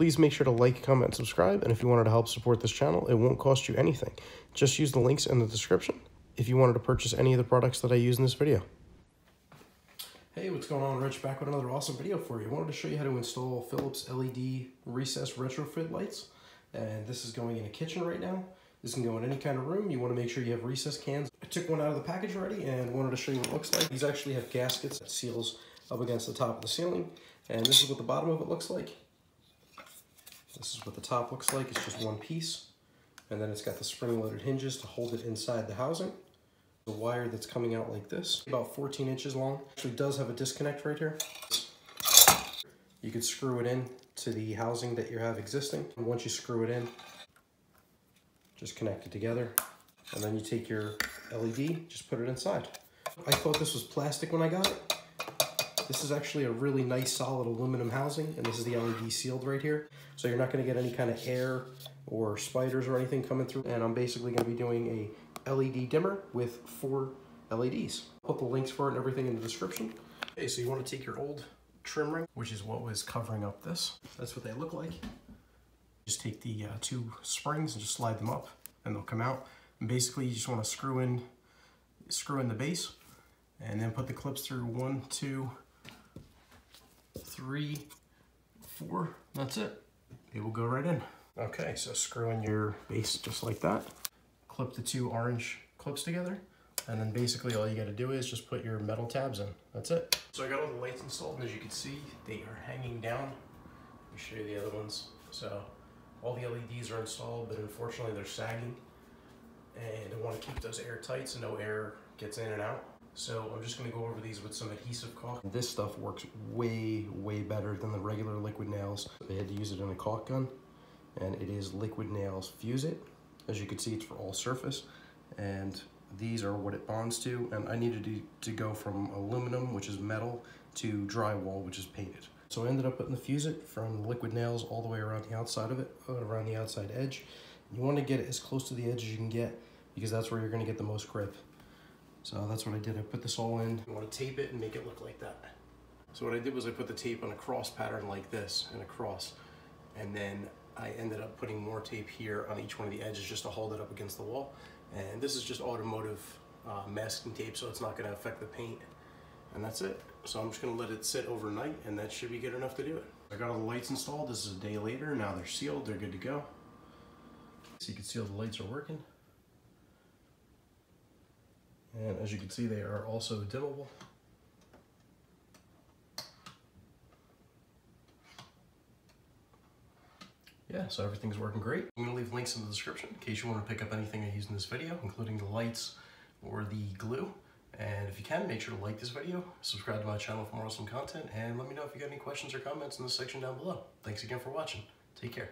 Please make sure to like, comment, and subscribe. And if you wanted to help support this channel, it won't cost you anything. Just use the links in the description if you wanted to purchase any of the products that I use in this video. Hey, what's going on? Rich back with another awesome video for you. I wanted to show you how to install Philips LED recessed retrofit lights. And this is going in a kitchen right now. This can go in any kind of room. You want to make sure you have recess cans. I took one out of the package already and wanted to show you what it looks like. These actually have gaskets that seals up against the top of the ceiling. And this is what the bottom of it looks like. This is what the top looks like. It's just one piece. And then it's got the spring-loaded hinges to hold it inside the housing. The wire that's coming out like this, about 14 inches long. Actually does have a disconnect right here. You could screw it in to the housing that you have existing. And once you screw it in, just connect it together. And then you take your LED, just put it inside. I thought this was plastic when I got it. This is actually a really nice solid aluminum housing, and this is the LED sealed right here. So you're not gonna get any kind of air or spiders or anything coming through. And I'm basically gonna be doing a LED dimmer with 4 LEDs. I'll put the links for it and everything in the description. Okay, so you want to take your old trim ring, which is what was covering up this. That's what they look like. Just take the 2 springs and just slide them up and they'll come out. And basically you just want to screw in the base and then put the clips through 1, 2, 3, 4. That's it. It will go right in. Okay, so screw in your base just like that. Clip the 2 orange clips together, and then basically all you got to do is just put your metal tabs in. That's it. So I got all the lights installed, and as you can see, they are hanging down. Let me show you the other ones. So all the LEDs are installed, but unfortunately they're sagging, and I want to keep those airtight so no air gets in and out. So I'm just going to go over these with some adhesive caulk. This stuff works way better than the regular liquid nails. They had to use it in a caulk gun, and it is Liquid Nails Fuse It. As you can see, it's for all surface, and these are what it bonds to, and I needed to go from aluminum, which is metal, to drywall, which is painted. So I ended up putting the Fuse It from liquid nails all the way around the outside of it, around the outside edge. You want to get it as close to the edge as you can get, because that's where you're going to get the most grip. So that's what I did. I put this all in. You want to tape it and make it look like that. So what I did was I put the tape on a cross pattern like this, in a cross, and then I ended up putting more tape here on each one of the edges just to hold it up against the wall. And this is just automotive masking tape, so it's not going to affect the paint. And that's it. So I'm just going to let it sit overnight, and that should be good enough to do it. I got all the lights installed. This is a day later. Now they're sealed. They're good to go. So you can see all the lights are working. And as you can see, they are also dimmable. Yeah, so everything's working great. I'm gonna leave links in the description in case you want to pick up anything I used in this video, including the lights or the glue. And if you can, make sure to like this video, subscribe to my channel for more awesome content, and let me know if you got any questions or comments in the section down below. Thanks again for watching. Take care.